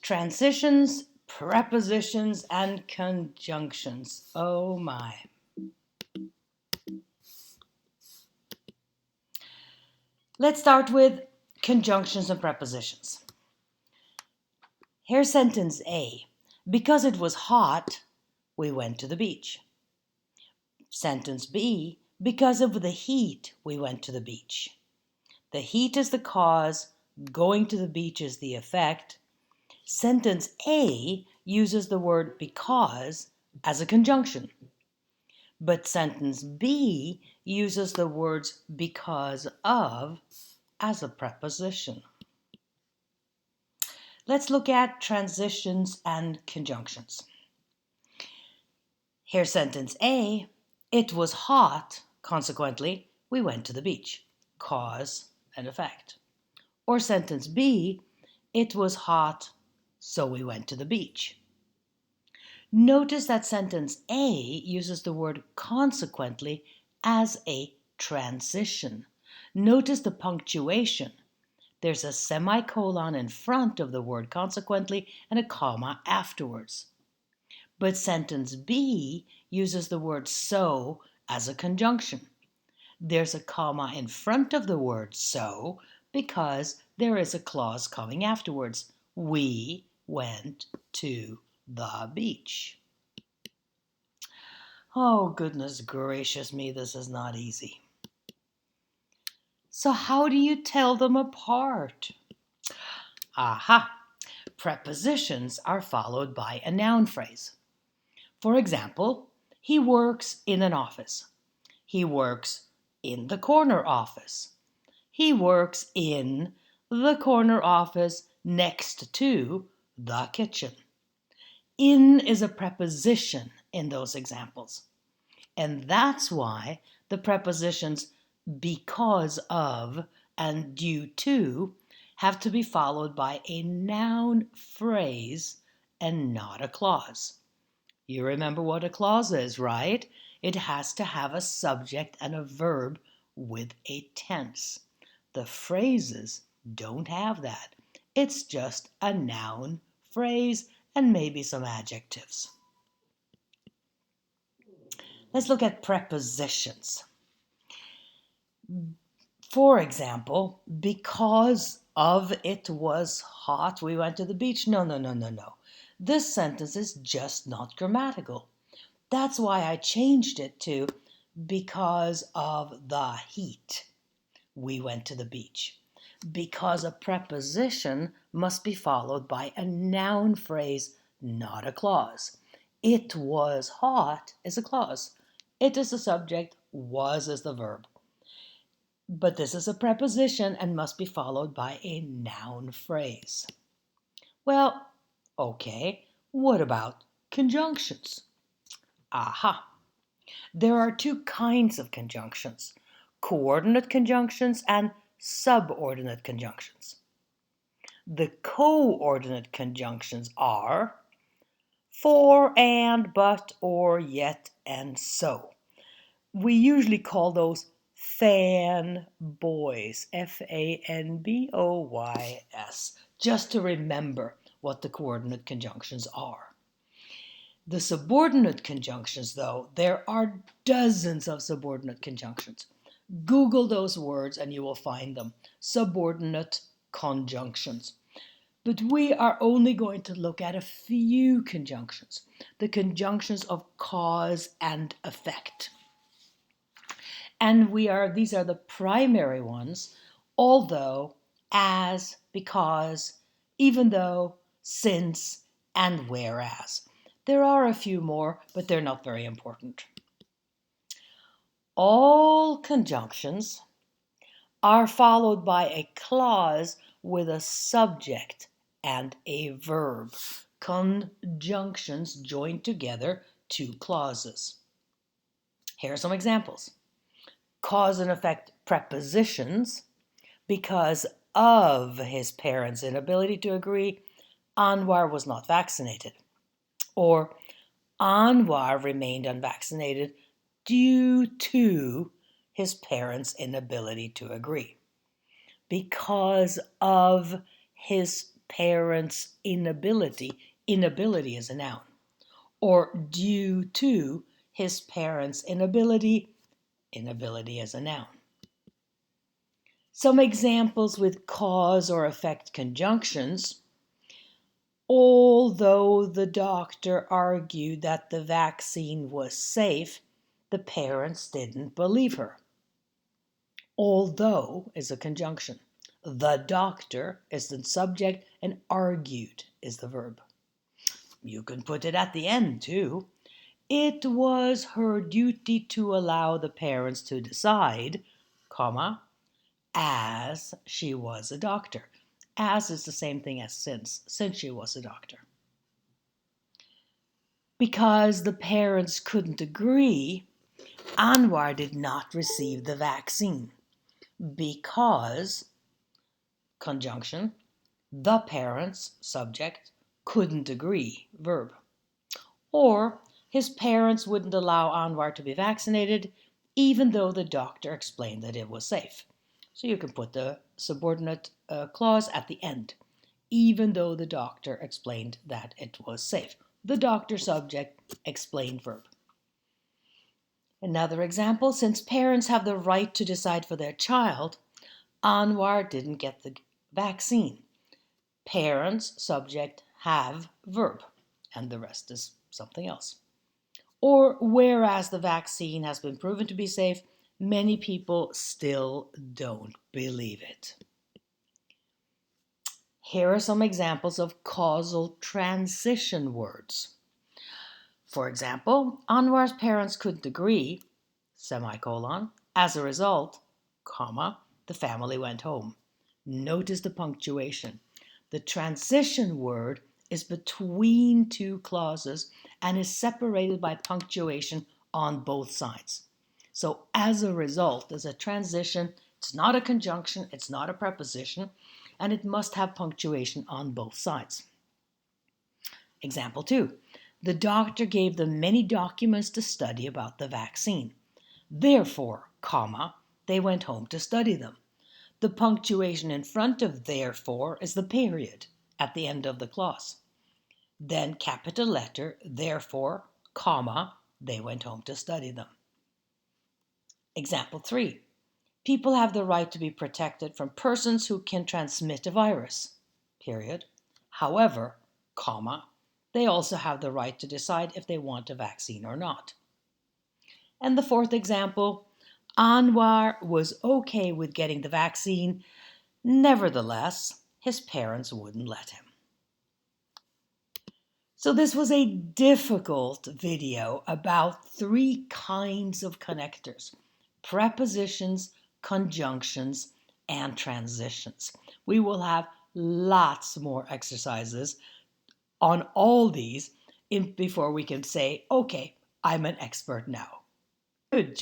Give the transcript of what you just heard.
Transitions, prepositions, and conjunctions. Oh my. Let's start with conjunctions and prepositions. Here's sentence A. Because it was hot, we went to the beach. Sentence B. Because of the heat, we went to the beach. The heat is the cause, going to the beach is the effect. Sentence A uses the word because as a conjunction, but sentence B uses the words because of as a preposition. Let's look at transitions and conjunctions. Here's sentence A. It was hot, consequently, we went to the beach. Cause and effect. Or sentence B. It was hot, so we went to the beach. Notice that sentence A uses the word consequently as a transition. Notice the punctuation. There's a semicolon in front of the word consequently and a comma afterwards. But sentence B uses the word so as a conjunction. There's a comma in front of the word so because there is a clause coming afterwards. We went to the beach. Oh, goodness gracious me, this is not easy. So how do you tell them apart? Aha! Prepositions are followed by a noun phrase. For example, he works in an office. He works in the corner office. He works in the corner office next to the kitchen. In is a preposition in those examples. And that's why the prepositions because of and due to have to be followed by a noun phrase and not a clause. You remember what a clause is, right? It has to have a subject and a verb with a tense. The phrases don't have that. It's just a noun phrase and maybe some adjectives. Let's look at prepositions. For example, because of it was hot, we went to the beach. No. This sentence is just not grammatical. That's why I changed it to because of the heat, we went to the beach. Because a preposition must be followed by a noun phrase, not a clause. It was hot is a clause. It is the subject, was is the verb. But this is a preposition and must be followed by a noun phrase. Well, okay, what about conjunctions? Aha! There are two kinds of conjunctions, coordinate conjunctions and subordinate conjunctions. The coordinate conjunctions are for, and, but, or, yet, and so. We usually call those fanboys, Fanboys, just to remember what the coordinate conjunctions are. The subordinate conjunctions, though, there are dozens of subordinate conjunctions. Google those words and you will find them. Subordinate conjunctions. But we are only going to look at a few conjunctions, the conjunctions of cause and effect. And these are the primary ones, although, as, because, even though, since, and whereas. There are a few more, but they're not very important. All conjunctions are followed by a clause with a subject and a verb. Conjunctions join together two clauses. Here are some examples. Cause and effect prepositions. Because of his parents' inability to agree, Anwar was not vaccinated. Or Anwar remained unvaccinated due to his parents' inability to agree. Because of his parents' inability. Inability is a noun. Or due to his parents' inability. Inability is a noun. Some examples with cause or effect conjunctions. Although the doctor argued that the vaccine was safe, the parents didn't believe her. Although is a conjunction. The doctor is the subject and argued is the verb. You can put it at the end too. It was her duty to allow the parents to decide, comma, as she was a doctor. As is the same thing as since she was a doctor. Because the parents couldn't agree, Anwar did not receive the vaccine. Because, conjunction, the parents, subject, couldn't agree, verb. Or his parents wouldn't allow Anwar to be vaccinated, even though the doctor explained that it was safe. So you can put the subordinate clause at the end, even though the doctor explained that it was safe. The doctor subject explained verb. Another example, since parents have the right to decide for their child, Anwar didn't get the vaccine. Parents, subject, have, verb, and the rest is something else. Or whereas the vaccine has been proven to be safe, many people still don't believe it. Here are some examples of causal transition words. For example, Anwar's parents couldn't agree, semicolon. As a result, comma, the family went home. Notice the punctuation. The transition word is between two clauses and is separated by punctuation on both sides. So as a result, there's a transition. It's not a conjunction, it's not a preposition, and it must have punctuation on both sides. Example 2. The doctor gave them many documents to study about the vaccine. Therefore, comma, they went home to study them. The punctuation in front of therefore is the period at the end of the clause. Then capital letter, therefore, comma, they went home to study them. Example 3. People have the right to be protected from persons who can transmit a virus, period. However, comma, they also have the right to decide if they want a vaccine or not. And the fourth example, Anwar was okay with getting the vaccine. Nevertheless, his parents wouldn't let him. So this was a difficult video about 3 kinds of connectors: prepositions, conjunctions, and transitions. We will have lots more exercises on all these before we can say, okay, I'm an expert now. Good job.